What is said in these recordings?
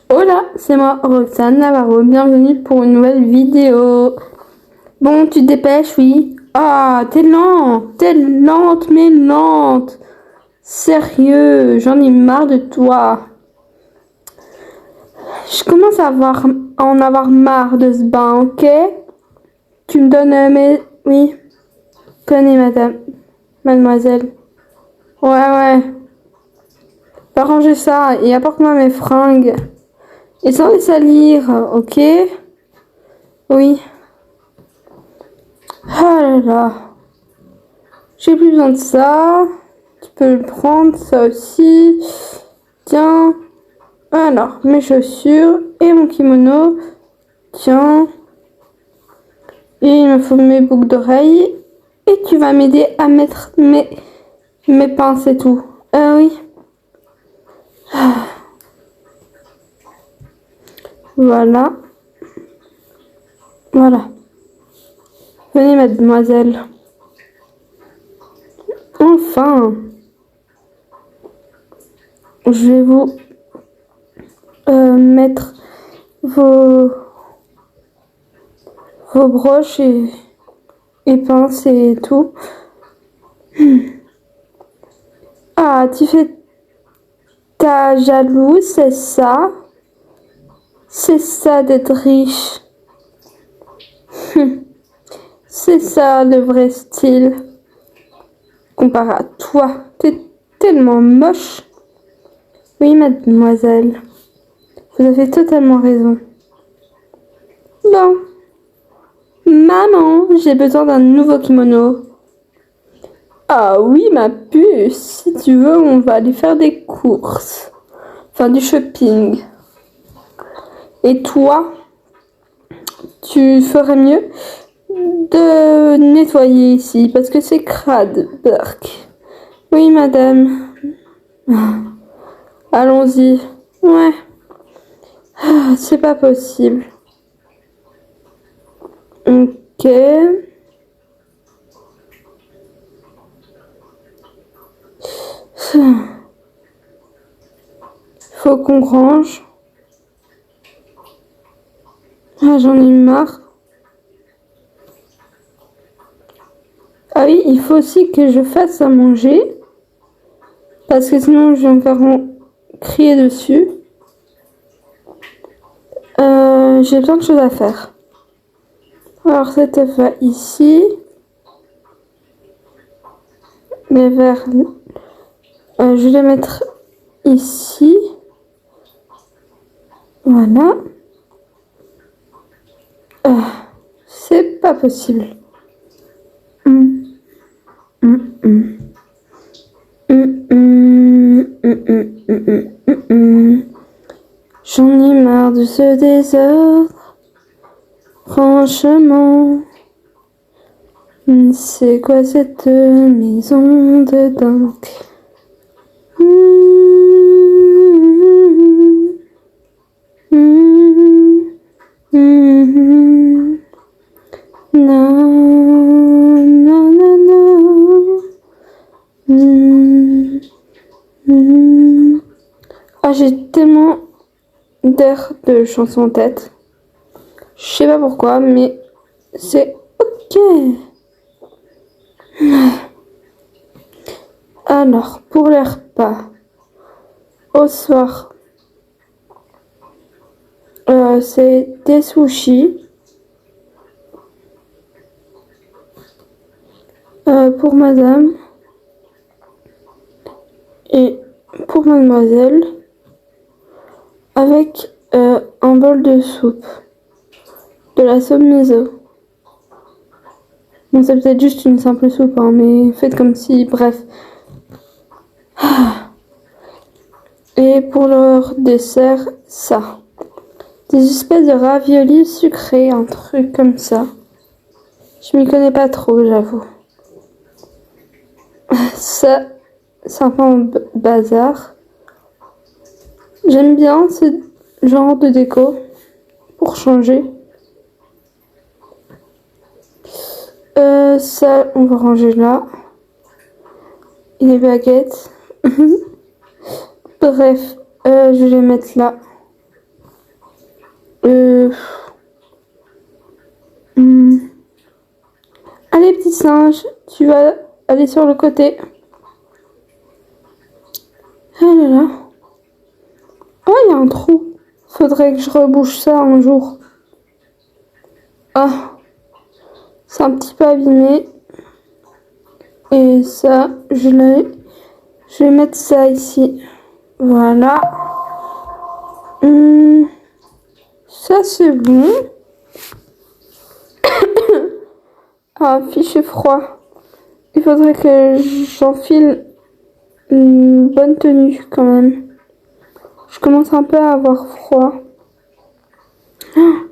Hola, c'est moi, Roxane Navarro. Bienvenue pour une nouvelle vidéo. Bon, tu te dépêches, oui? Ah, t'es lente, mais lente. Sérieux, j'en ai marre de toi. Je commence à en avoir marre de ce bain, ok? Tu me donnes mes... Oui, tenez, mademoiselle. Ouais. Va ranger ça et apporte-moi mes fringues. Et sans les salir, ok? Oui. Ah là là. J'ai plus besoin de ça. Tu peux le prendre, ça aussi. Tiens. Alors, mes chaussures et mon kimono. Tiens. Et il me faut mes boucles d'oreilles. Et tu vas m'aider à mettre mes pinces et tout. Ah oui. Voilà. Voilà. Venez, mademoiselle. Enfin. Je vais vous mettre vos broches et pinces et tout. Ah, tu fais ta jalouse, c'est ça? C'est ça d'être riche. C'est ça le vrai style. Comparé à toi, t'es tellement moche. Oui, mademoiselle, vous avez totalement raison. Bon, maman, j'ai besoin d'un nouveau kimono. Ah oui, ma puce, si tu veux, on va aller faire des courses. Enfin, du shopping. Et toi, tu ferais mieux de nettoyer ici parce que c'est crade, Burk. Oui, madame. Allons-y. Ouais. C'est pas possible. Ok. Faut qu'on range. Ah, j'en ai marre. Ah oui, il faut aussi que je fasse à manger. Parce que sinon, je vais me faire crier dessus. J'ai plein de choses à faire. Alors, cette va ici. Les verres, je vais les mettre ici. Voilà. C'est pas possible. J'en ai marre de ce désordre. Franchement, c'est quoi cette maison de dingue? Ah, j'ai tellement d'air de chanson en tête. Je sais pas pourquoi, mais c'est ok. Alors, pour les repas, au soir, c'est des sushis. Pour madame et pour mademoiselle, avec un bol de soupe, de la soupe miso. Bon, c'est peut-être juste une simple soupe, hein, mais faites comme si, bref. Et pour leur dessert, ça. Des espèces de raviolis sucrés, un truc comme ça. Je m'y connais pas trop, j'avoue. Ça, c'est un peu un bazar. J'aime bien ce genre de déco pour changer. Ça, on va ranger là. Et les baguettes. Bref, je vais les mettre là. Euh... hmm. Allez, petit singe, tu vas aller sur le côté. Ah là là. Oh, il y a un trou. Faudrait que je rebouche ça un jour. Ah, c'est un petit peu abîmé. Et ça, je vais mettre ça ici. Voilà. Ça, c'est bon. Ah, fichu froid. Il faudrait que j'enfile une bonne tenue quand même. Je commence un peu à avoir froid. Ah,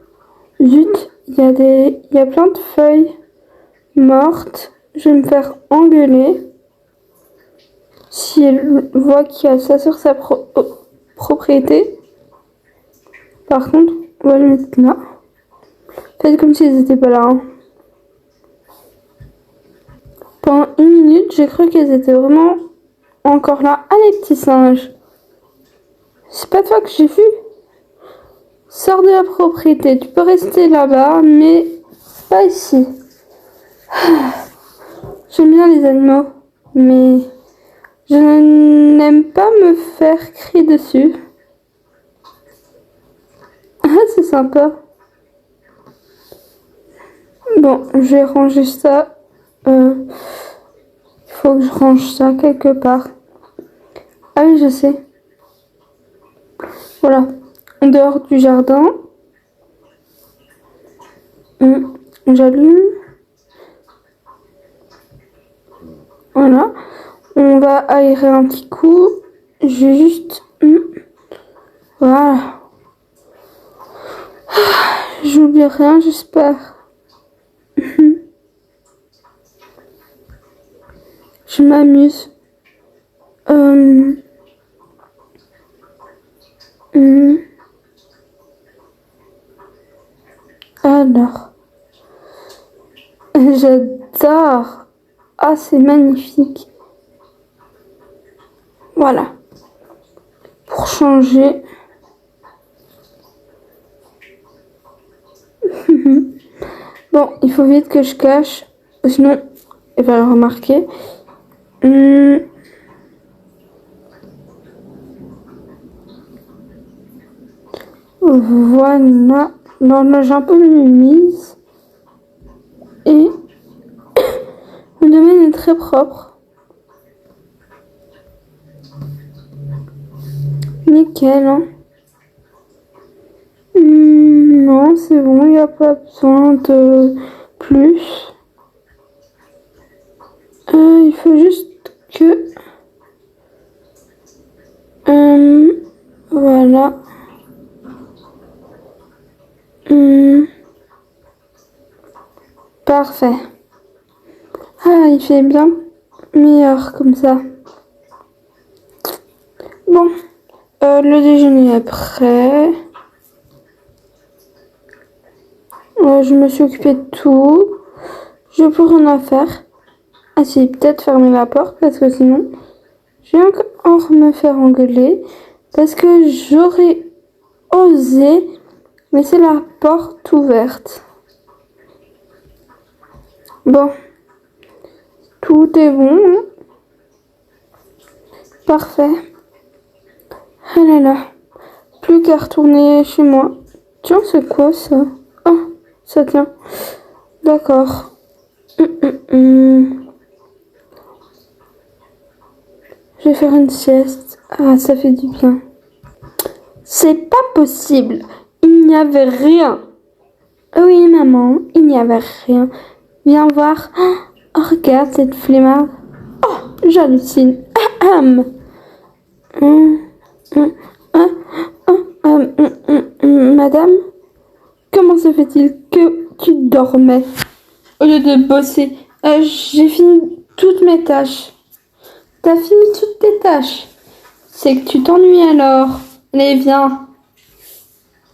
zut, il y a plein de feuilles mortes. Je vais me faire engueuler si elle voit qu'il y a ça sur sa propriété. Par contre, on va le mettre là. Faites comme s'ils n'étaient pas là. Hein. Pendant 1 minute, j'ai cru qu'elles étaient vraiment encore là. Allez, petits singes. C'est pas toi que j'ai vu. Sors de la propriété. Tu peux rester là-bas, mais pas ici. J'aime bien les animaux, mais je n'aime pas me faire crier dessus. Ah, c'est sympa. Bon, je vais ranger ça. Il faut que je range ça quelque part. Ah oui, je sais. Voilà. En dehors du jardin. J'allume. Voilà. On va aérer un petit coup. Je vais juste... Voilà. J'oublie rien, j'espère. Je m'amuse. Alors. J'adore. Ah, c'est magnifique. Voilà. Pour changer. Bon, il faut vite que je cache. Sinon, elle va le remarquer. Voilà. Non, là, j'ai un peu mise. Et le domaine est très propre. Nickel, hein. Non, c'est bon, il n'y a pas besoin de plus. Il faut juste que... voilà. Parfait. Ah, il fait bien meilleur comme ça. Bon, le déjeuner est prêt. Je me suis occupée de tout. Je peux rien à faire. Ah si, peut-être fermer la porte parce que sinon, je vais encore me faire engueuler. Parce que j'aurais osé laisser la porte ouverte. Bon, tout est bon. Hein. Parfait. Ah là là, plus qu'à retourner chez moi. Tiens, c'est quoi ça? Oh, ça tient. D'accord. Je vais faire une sieste. Ah, ça fait du bien. C'est pas possible. Il n'y avait rien. Oui, maman, il n'y avait rien. Viens voir. Oh, regarde cette flemmarde. Oh, j'hallucine. Madame, comment se fait-il que tu dormais au lieu de bosser? J'ai fini toutes mes tâches. T'as fini toutes tes tâches? C'est que tu t'ennuies alors. Allez, viens.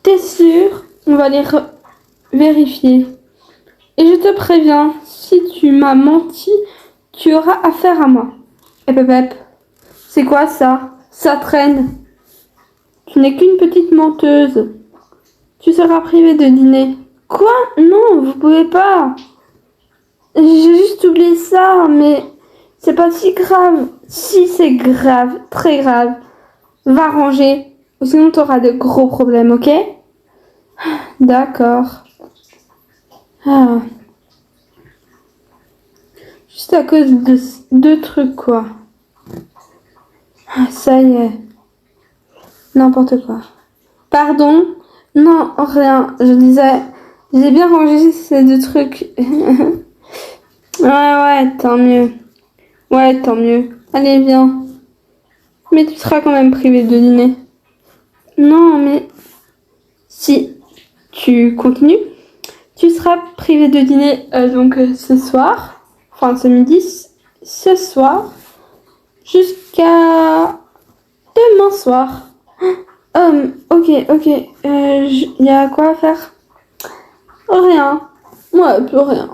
T'es sûr? On va les vérifier. Et je te préviens, si tu m'as menti, tu auras affaire à moi. C'est quoi ça? Ça traîne. Tu n'es qu'une petite menteuse. Tu seras privé de dîner. Quoi? Non, vous pouvez pas. J'ai juste oublié ça, mais c'est pas si grave. Si c'est grave, très grave, va ranger, ou sinon t'auras de gros problèmes, ok? D'accord. Ah. Juste à cause de deux trucs, quoi. Ah, ça y est. N'importe quoi. Pardon? Non, rien. Je disais, j'ai bien rangé ces deux trucs. Ouais, tant mieux. Ouais, tant mieux. Allez, viens. Mais tu seras quand même privé de dîner. Non, mais si tu continues, tu seras privé de dîner ce soir, enfin ce midi, ce soir, jusqu'à demain soir. Ok. Y a quoi à faire? Rien. Ouais, plus rien.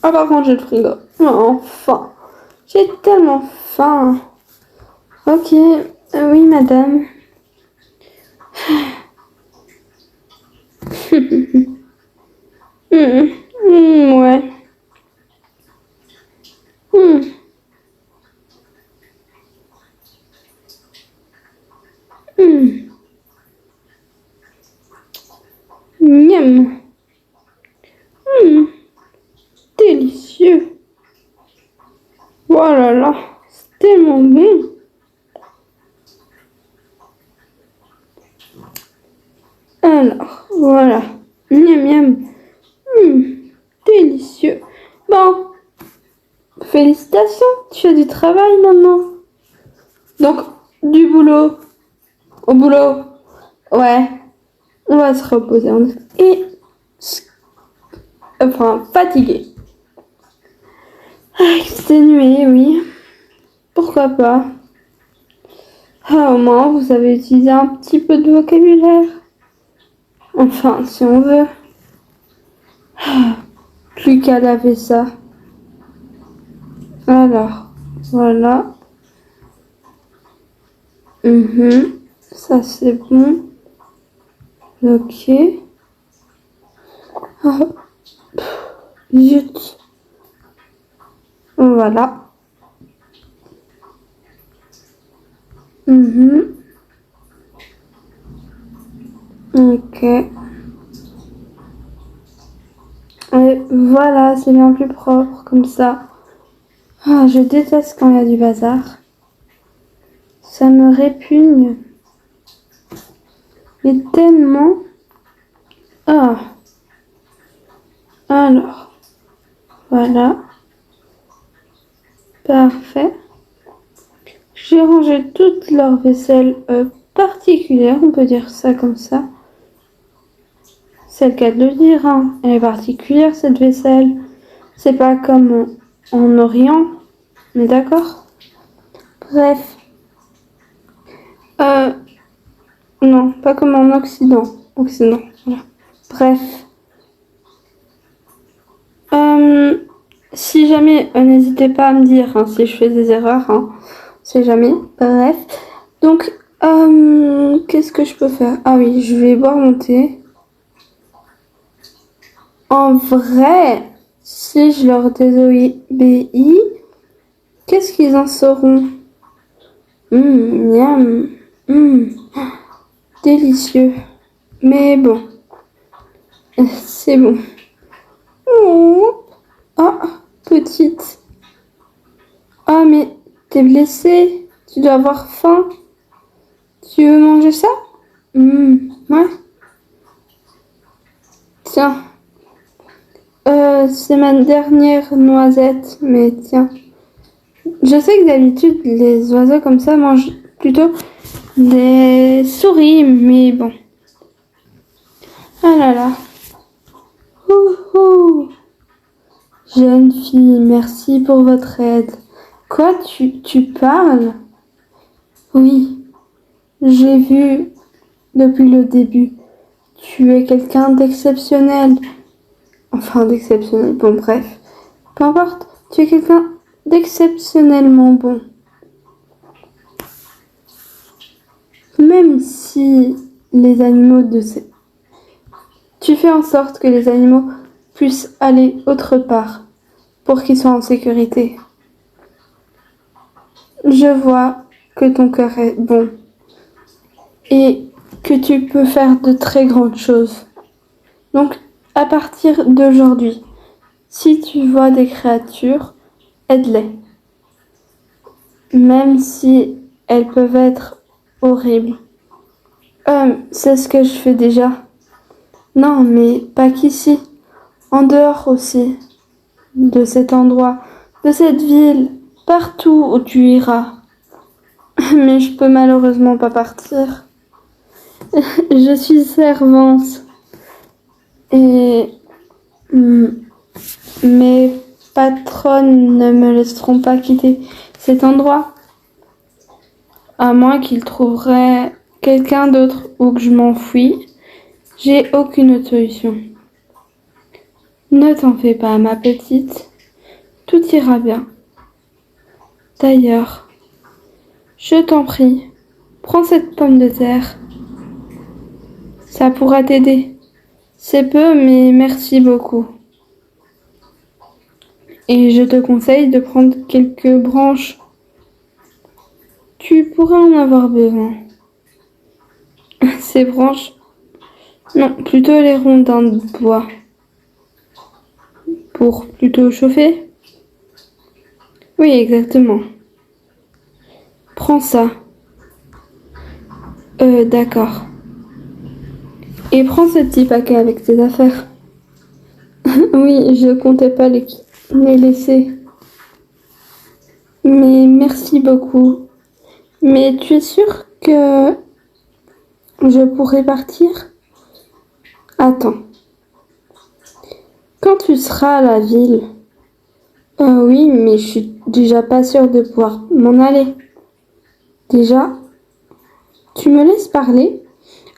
À part ranger le frigo. Enfin, j'ai tellement faim. Ok, oui, madame. Ouais. Miam. Délicieux. Oh là là, c'est tellement bon. Alors, voilà. Miam. Délicieux. Bon, félicitations, tu as du travail maintenant. Donc, du boulot. Au boulot. Ouais. On va se reposer. Et... Enfin, fatigué. Exténué, oui. Pourquoi pas. Ah, au moins, vous avez utilisé un petit peu de vocabulaire. Enfin, si on veut. Plus qu'à laver ça. Alors, voilà. Ça, c'est bon. Ok. Ah, zut. Voilà. Ok. Et voilà, c'est bien plus propre comme ça. Ah, je déteste quand il y a du bazar. Ça me répugne. Mais tellement. Ah. Alors. Voilà. Parfait. J'ai rangé toute leur vaisselle particulière, on peut dire ça comme ça. C'est le cas de le dire, hein. Elle est particulière cette vaisselle. C'est pas comme en Orient, mais d'accord. Bref. Non, pas comme en Occident. Voilà. Bref. Si jamais, n'hésitez pas à me dire hein, si je fais des erreurs. Hein. Si jamais. Bref. Donc, qu'est-ce que je peux faire? Ah oui, je vais boire mon thé. En vrai, si je leur désobéis, qu'est-ce qu'ils en sauront? Miam. Délicieux. Mais bon. C'est bon. Oh, petite. Ah, mais t'es blessée. Tu dois avoir faim. Tu veux manger ça? Ouais. Tiens. C'est ma dernière noisette, mais tiens. Je sais que d'habitude, les oiseaux comme ça mangent plutôt des souris, mais bon. Ah là là. Ouhou. Jeune fille, merci pour votre aide. Quoi, tu parles? Oui, j'ai vu depuis le début. Tu es quelqu'un d'exceptionnel. Enfin, d'exceptionnel, bon bref. Peu importe, tu es quelqu'un d'exceptionnellement bon. Même si les animaux Tu fais en sorte que les animaux puissent aller autre part pour qu'ils soient en sécurité. Je vois que ton cœur est bon et que tu peux faire de très grandes choses. Donc, à partir d'aujourd'hui, si tu vois des créatures, aide-les. Même si elles peuvent être horribles. C'est ce que je fais déjà. Non, mais pas qu'ici. En dehors aussi. De cet endroit, de cette ville, partout où tu iras. Mais je peux malheureusement pas partir. Je suis servante. Et mes patronnes ne me laisseront pas quitter cet endroit. À moins qu'ils trouveraient quelqu'un d'autre ou que je m'enfuis. J'ai aucune autre solution. Ne t'en fais pas, ma petite. Tout ira bien. D'ailleurs, je t'en prie, prends cette pomme de terre. Ça pourra t'aider. C'est peu, mais merci beaucoup. Et je te conseille de prendre quelques branches. Tu pourrais en avoir besoin. Ces branches? Non, plutôt les rondins de bois. Pour plutôt chauffer? Oui, exactement. Prends ça. D'accord. Et prends ce petit paquet avec tes affaires. Oui, je comptais pas les laisser. Mais merci beaucoup. Mais tu es sûr que je pourrais partir? Attends. Quand tu seras à la ville? Oui, mais je suis déjà pas sûre de pouvoir m'en aller. Déjà? Tu me laisses parler?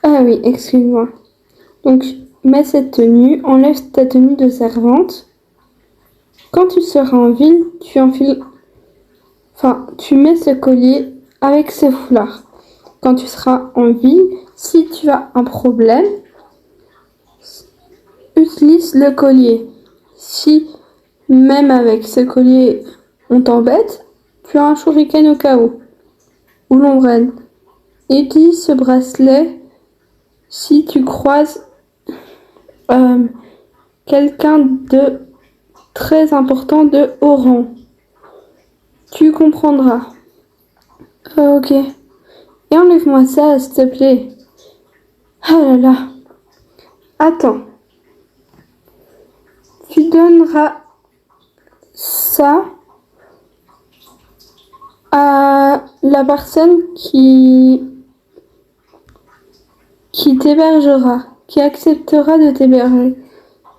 Ah oui, excuse-moi. Donc, mets cette tenue, enlève ta tenue de servante. Quand tu seras en ville, tu mets ce collier avec ce foulard. Quand tu seras en ville, si tu as un problème, utilise le collier. Si, même avec ce collier, on t'embête, tu as un shuriken au cas où. Ou l'ombrelle. Utilise ce bracelet si tu croises quelqu'un de très important de haut rang. Tu comprendras. Ok. Et enlève-moi ça, s'il te plaît. Ah là là. Attends. Tu donneras ça à la personne qui t'hébergera, qui acceptera de t'héberger.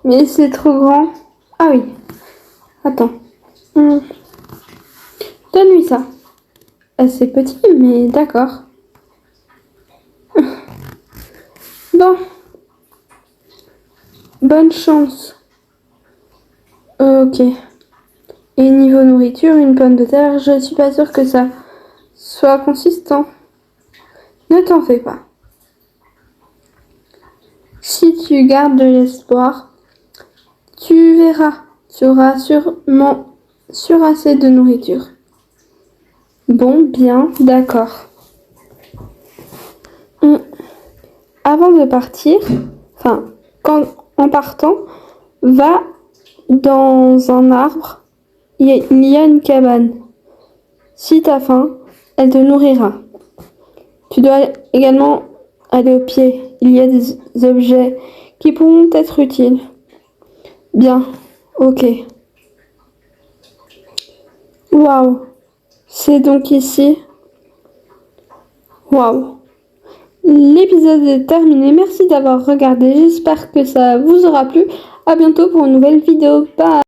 Mais c'est trop grand. Ah oui. Attends. Donne-lui ça. C'est petit, mais d'accord. Bon. Bonne chance. Ok. Et niveau nourriture, une pomme de terre, je suis pas sûre que ça soit consistant. Ne t'en fais pas. Si tu gardes de l'espoir, tu verras, tu auras sûrement assez de nourriture. Bon, bien, d'accord. Avant de partir, en partant, va dans un arbre, il y a une cabane. Si t'as faim, elle te nourrira. Tu dois également aller au pied. Il y a des objets qui pourront être utiles. Bien, ok. Waouh, c'est donc ici. Waouh. L'épisode est terminé. Merci d'avoir regardé. J'espère que ça vous aura plu. À bientôt pour une nouvelle vidéo. Bye.